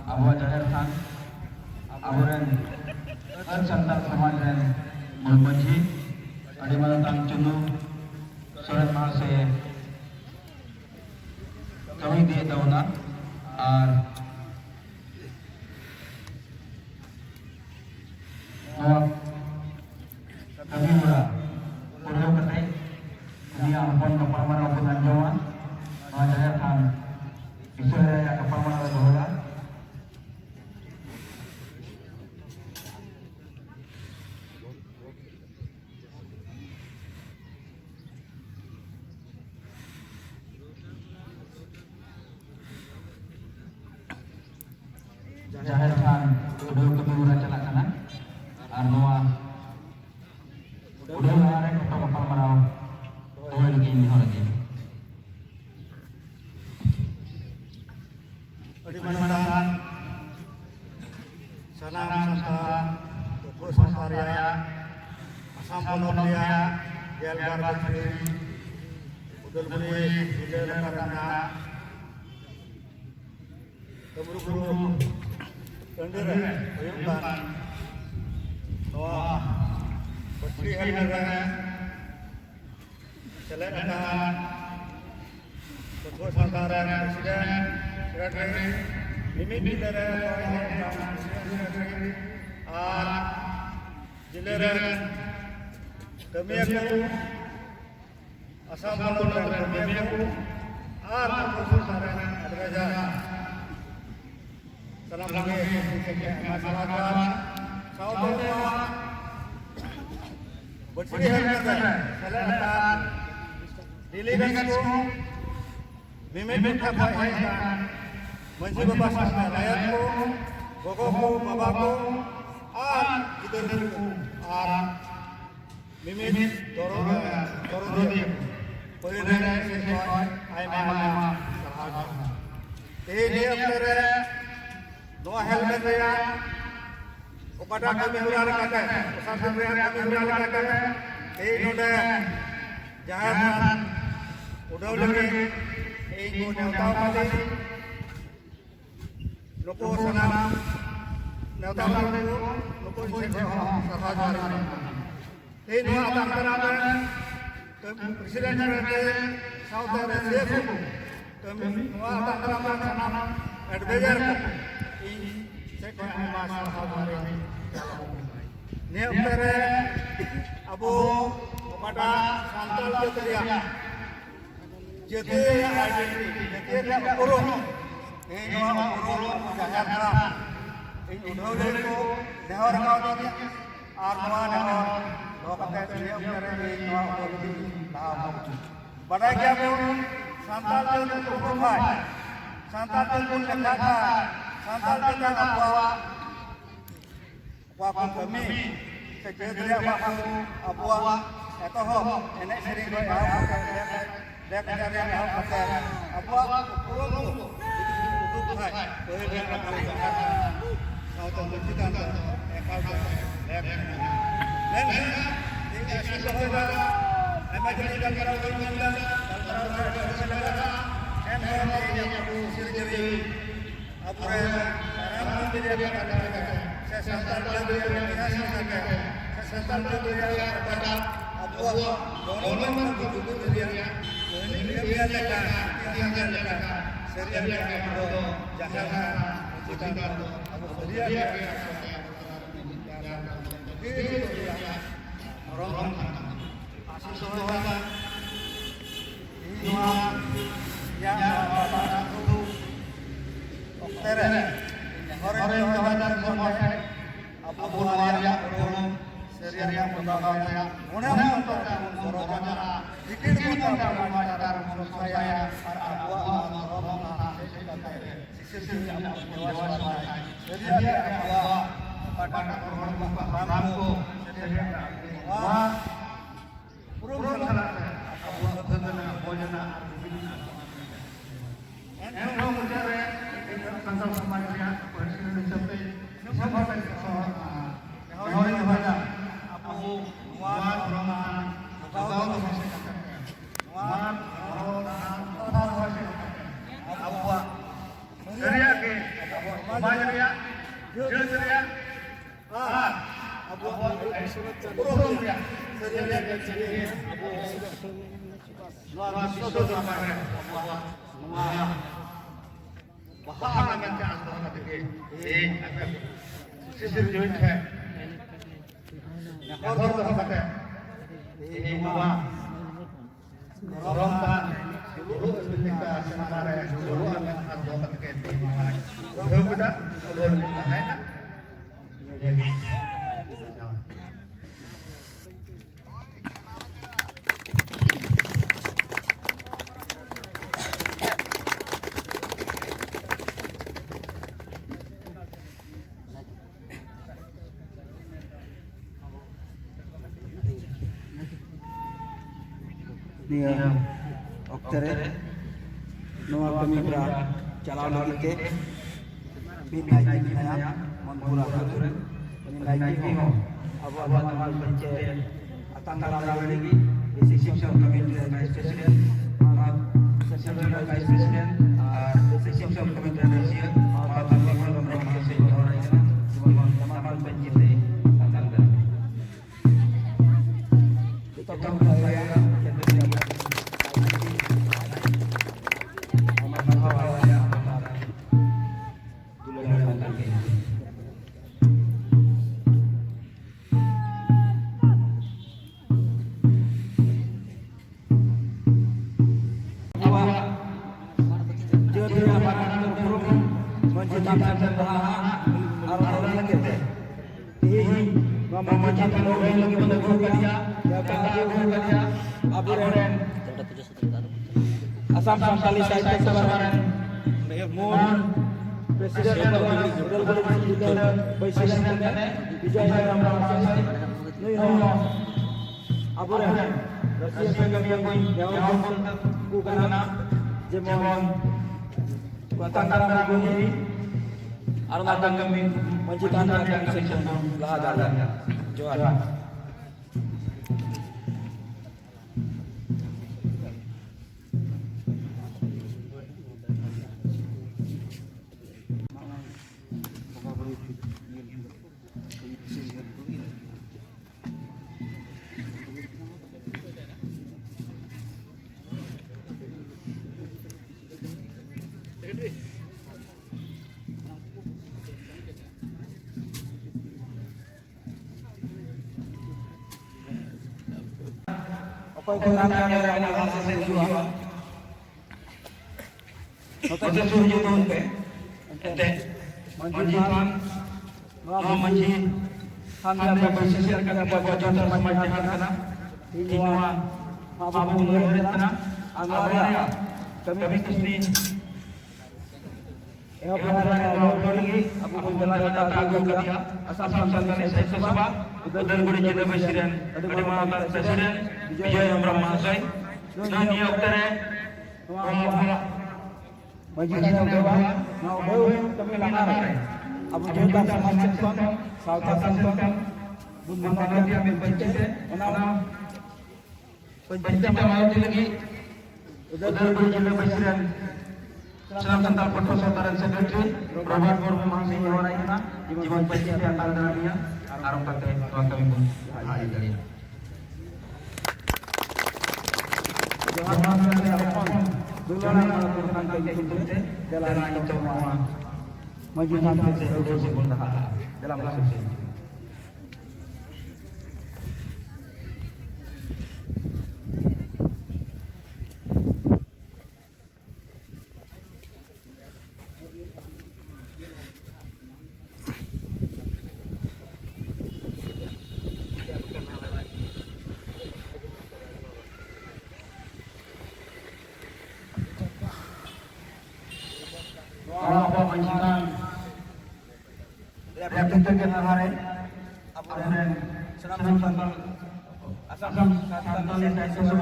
Abu Jaher Khan, Aburan Santal Samaj dan Mulmaji, Adi Malatang Cunu, Surat Mahase, kami di Dauna, kami mula Pulau Ketai, dia ampun kepaman maupun anjaman, Abu Jaher Khan, Israel kepaman bola. Jaher Khan udah kemudian celak kanan, Arnoa udah lari ke kapal marau, tuh lagi ini lagi. Di mana salam santa, tubuh sasaria, asam ponoria, gelgar batri, udul buli, udul karana, keburu-buru. Tendera, Bayuban, Noah, Putri Hargara, Selatan, Ketua Santaran Presiden, Sekretari, Mimit Bidara, Sekretari, Jileran, Kemiaku, Asam Ponoran Kemiaku, Ketua Santaran Adgaja. Salam lagi masyarakat, saudara, bersih harga, selatan, dilihatku, mimit apa yang menjadi bebasan rakyatku, gogoku, babaku, idolku, mimit torodi, pelindung sesuai, ayam, sahaja. Ini apa? Noah helmet ya, kepada kami huraikan, pesan kami huraikan, ini udah jahat, udah lagi, ini udah tahu tadi, lupa sana, tahu dulu, lupa sekolah, sahaja. Ini ada apa? Presiden Presiden saudara Yesus, semua ada apa sana, adventure. Ini antara Abu kepada Santal Jatria, Jatria Jatria Urung, ini Urung Jakarta, ini Urung itu Nehor Kau Arma Nehor, dua kata ini antara ini Urung tahu. Pada jam Santal Jatria Urung, Santal Jatria Jakarta. Santal kita apa kami sejajar apa etoh enek sering doa dek cari apa urung tutup hai boleh apa kau tahu kita ekal dek dan ini sudah ama jadi dan kalau kita dan yang perlu sirjeri Apuran, orang tidak ada. Saya santal beliau yang dikasihkan. Saya santal beliau yang pada Apuah, orang begitu dia. Ini dia lekat, dia lekat. Serian itu jahat, kita Abu dia. Itu orang asal Ini yang Warna dikit kita masyarakat menurut saya Abuah Maromah sisi yang dewasa. Jadi Abuah pada hormat bangku. Jadi Abuah urung salah Abuah benar bojana. Yang mencari tentang semuanya presiden sampai sampai hari kepada Abu Muad Rahman atau Muad Rahman Abu Seria ke Majeria Seria Abu Urung ya Seria ke Abu luar biasa Abu Bahan yang jangan terlalu tinggi, sisir join है, yang horor terpakai, ini semua, rompan, dulu ketika sementara dulu akan ada pakai ini, dulu kita dulu pakai, jadi. Dia oktere noa kemibra chalaw lagi ke pinai pinaya manpura katur pinai ko abu amal bence atang lagi basic section committee vice president section vice president basic section committee president atang lagi amal bence atang kita saya Asam kali saya sebaran mohon presiden Wijaya Ramawasai Nuno Aburan Rasia kami yang kukana jemon kuatangkara ini arna kami majikan yang section lahadara Johan Apa itu namanya yang hasil sesuatu? Maka sesuatu itu ente manjiman, manji, hanya bersisir karena buat termakan karena hingga apa menurut karena anggaran kami kesini. Yang berada lagi, aku menjelaskan tentang dia asal-asal saya sebab udah berjaya presiden, ada presiden Wijaya Ramawasai, dan dia oktere, majikan dewa, mau kami langar, abu juta sama cekson, salta cekson, bumbu dia pencet, menang, pencet mau lagi, udah berjaya presiden. Salam tentang persoalan sekretari, Robert Bormo masih orang ini, jiwan pencet antara dalamnya, arung pakai tuan kami pun hari kali. Jangan sampai telepon, dulu orang melakukan kegiatan dalam itu semua, maju sampai solusi pun dalam kasus ini. majikan representatif kenarare apuran senam santal asam santal yang sesuatu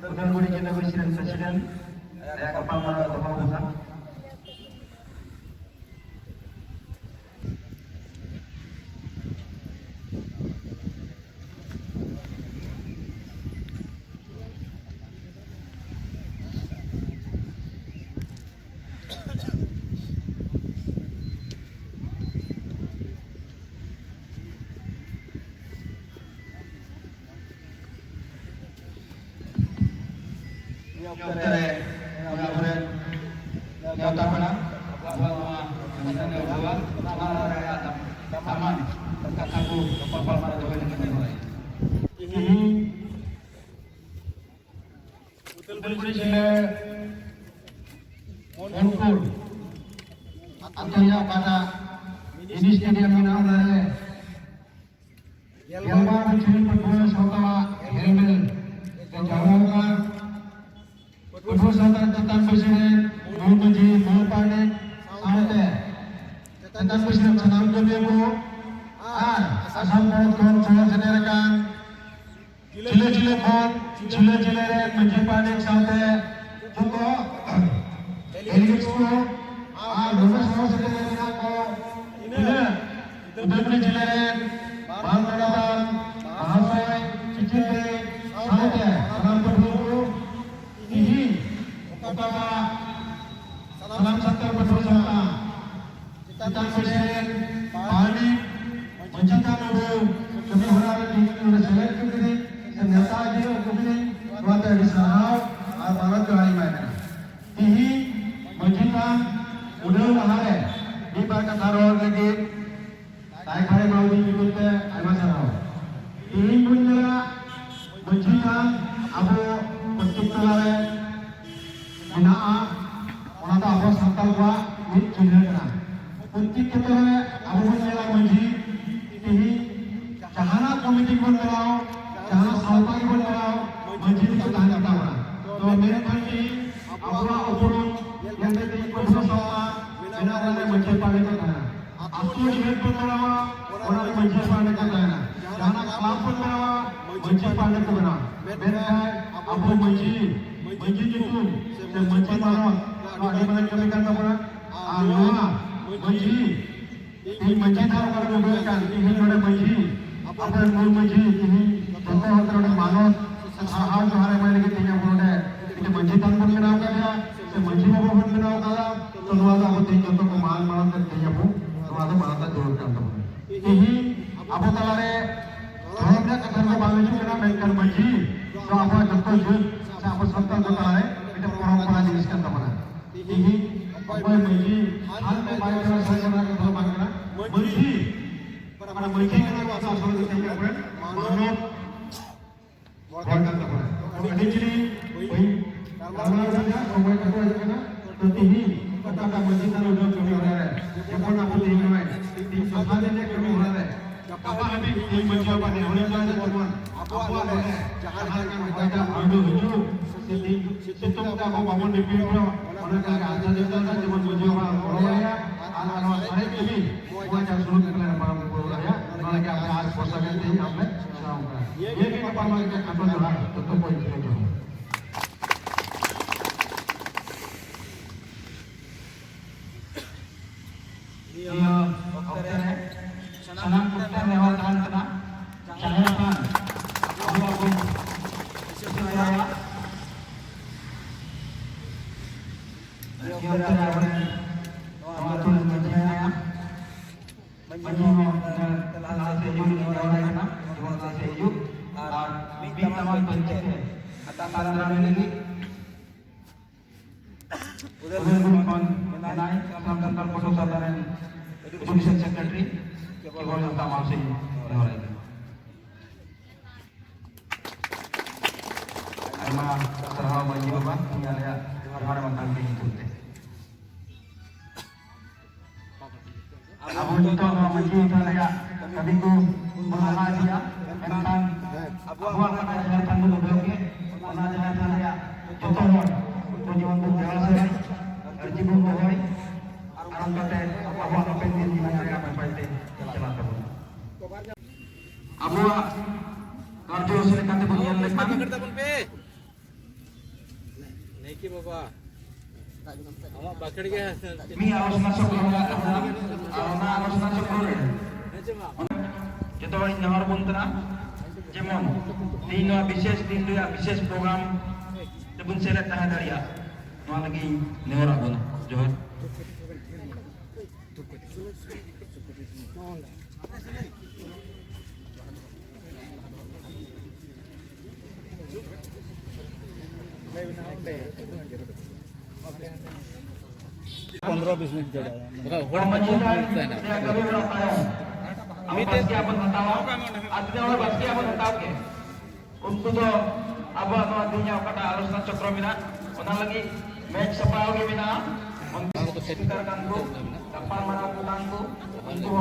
udah boleh kita presiden ya kapal mana kapal besar Artinya pada ini stadium ini ada Yelma mencuri perbuatan saudara Helmel menjawabkan perbuatan tentang presiden Muhammadi Muhammad Sante tentang presiden senam kebiaku asam bawang jalan sendirikan jile bawang jile menjadi Sante juga Elixku lulus sendirikan ko ini udah jile Bang Bang Bahasai Cicite Sante senam kebiaku ini utama salam satu bersama tentang presiden Bali mencinta dulu kami berada di Indonesia kembali ternyata dia kembali berada di sana aparat kelainan ini mencinta udah mahal di bakat taruh lagi naik hari mau diikutnya ayo masalah ini punya mencinta abu pencipta Minaa orang tak apa santal gua ni cendera kena. Untuk kita abu menjelang menji ini jangan komiti pun berau, jangan sautai pun berau menji itu tahan kita orang. So mereka ini abu urut yang tadi bersama sama benar benar menji pada kita. Aku juga pun berau orang menji pada kita. Jangan kelap pun berau menji pada kita. Mereka abu menji itu yang menci mana? Di mana kami kata pula? Lama menci. Ini menci tahu kalau berkan. Ini ada menci. Apa yang mau menci? Ini contoh antara manut. Hal tu hari mana kita tinggal pun ada. Ini menci tahu pun kenal kaya. Menci apa pun kenal kaya. Semua tu aku tinggal contoh kemahan malam dan tinggal pun. Semua tu malam tak jauh kan tu. Ini apa talare? Kalau dia kata bahawa itu kena mainkan menci. So apa contoh tu? Apa santal kata hai? Kita orang jenis kan teman. Ini apa menji? Hal baik kalau saya nak kalau bagaimana? Menji. Pada menji kita asal asal kita yang apa? Manut. Bukan teman. Ini jadi, kalau saja orang kata aja kan? Ini kata menji kalau dah kami orang. Yang pun aku tinggal. Di sana dia kami orang. Apa ini menji apa ni? Orang saja teman. Apa ada? Jangan kita hidup. Situ kita bangun di Piro, orang kaya ada juga cuma tujuh orang ya, anak-anak saya ini, bukan yang suruh kita dalam pulau ya, lagi apa harus posakan ini apa, sama. Ini kita pakai kantor jalan, tutup poin itu. Dia dokter senang kita lewat tanah, jangan aku sesuai. Yang terakhir, waktu menjaya, menjadi telah sejuk di orang mana, telah sejuk, minta maaf pencet, atau malam ini, udah berkumpul mengenai tentang foto saudara Education Secretary, kita minta maaf sih orang ini. Karena terhalang banjir apa, tinggal ya orang mantan itu. Abu itu menji saya kami ku mengaji tentang abu akan ada tanggung jawab mana ada saya contoh tujuan untuk jalan saya terjebak bahwa orang पे नहीं कि बाबा awak bakar ke Ini harus masuk ke harus masuk ke Jatuh ini harus buntuna Jemon Dino bises dindu ya bises program Tebun selet tahan dari ya Nuan lagi nehora bun Johor Berapa orang Untuk tu abah tu artinya kata harus nak cokro mina, orang lagi match sepau ke mina, untuk sekarkan tu, kapan mana pulang tu, untuk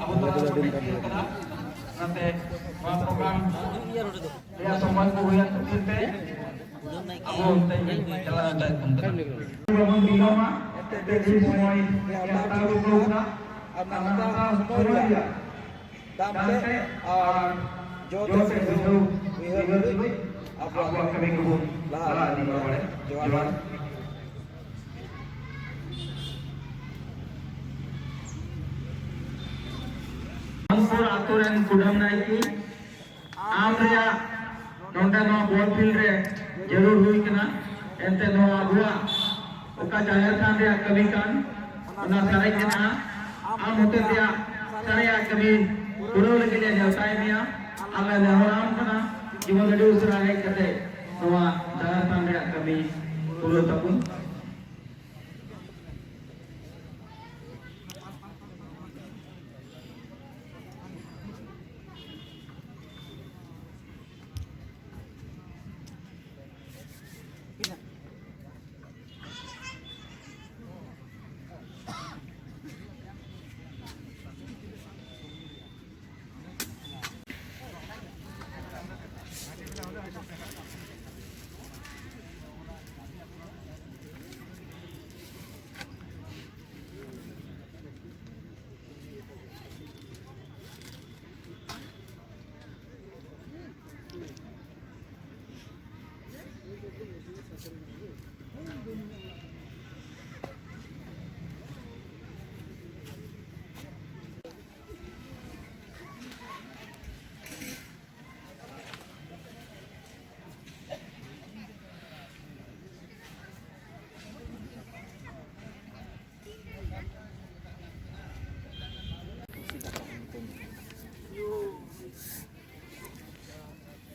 abu tu harus berkena, nanti program dia semua tu yang terkite, abu tu jalan jalan untuk. Program di lama, jadi semua yang tahu program, anak-anak semua dia, sampai Joseph itu apa kami kebun lah di bawah jualan. Ampur aturan kudam naiki, amria nonda no ball field re जरूर हुई कना एंते no Abua ओका जाहिर खान रे कवि कान ओना सारे कना आम होते दिया सारे कवि पुरो लगे ले जाताय मिया आला नहराम कना जीवन गडी उसरा है कते नोआ जाहिर खान रे कवि पुरो तपुन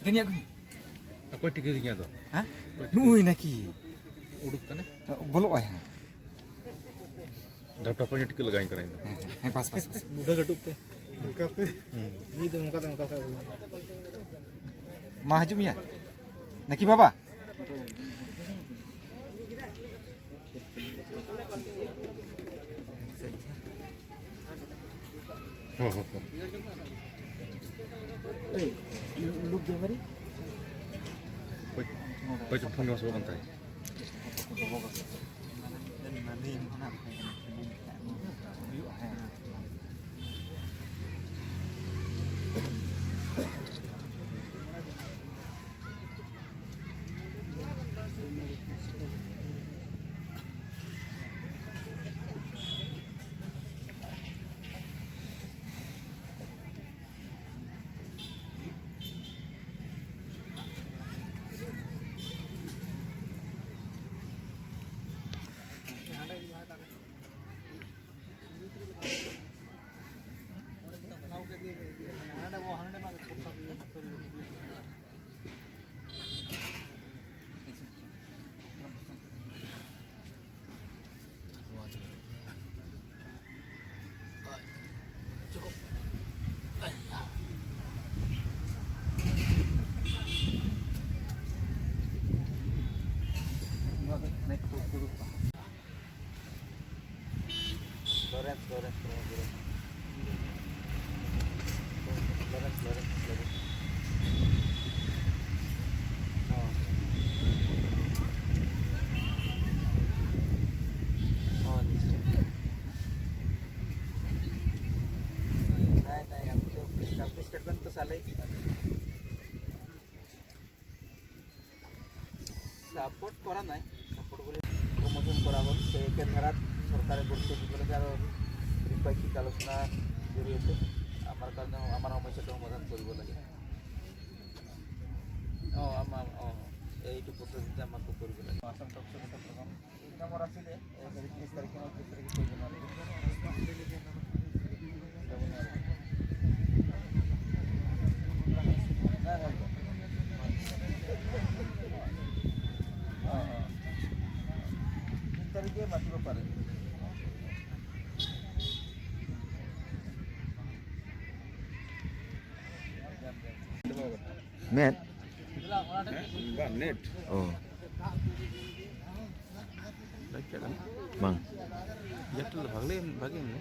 Gini aku. Apa tiga-tiganya tu? Hah? Nui naki. Uduk kan? Bolok ay. Dah berapa banyak tiga lagain kerain? Pas. Mudah gadup tu. Muka pe. Ini tu muka tu. Mahjum ya. Naki baba. Look dia mari. Kau cuma panggil masuk pantai. Support করা নাই support করে promotion করা হল সেই একের ধারাত সরকারের গুরুত্ব দিবলৈ আরো দ্বিপাক্ষিক আলোচনা জড়িয়তে আমার কারণে আমার সমস্যাটা সমাধান কৰিব লাগে এইটো পদ্ধতিতে আমাকে কৰিব লাগে আসাম টকশোর এটা প্রোগ্রাম নম্বর আসলে 30 তারিখে 30 তারিখে কৰিব নোৱাৰিব তারিখে মাতিব পারে Net. Net. Oh. Baca kan? Bang. Jatuh bagi ni.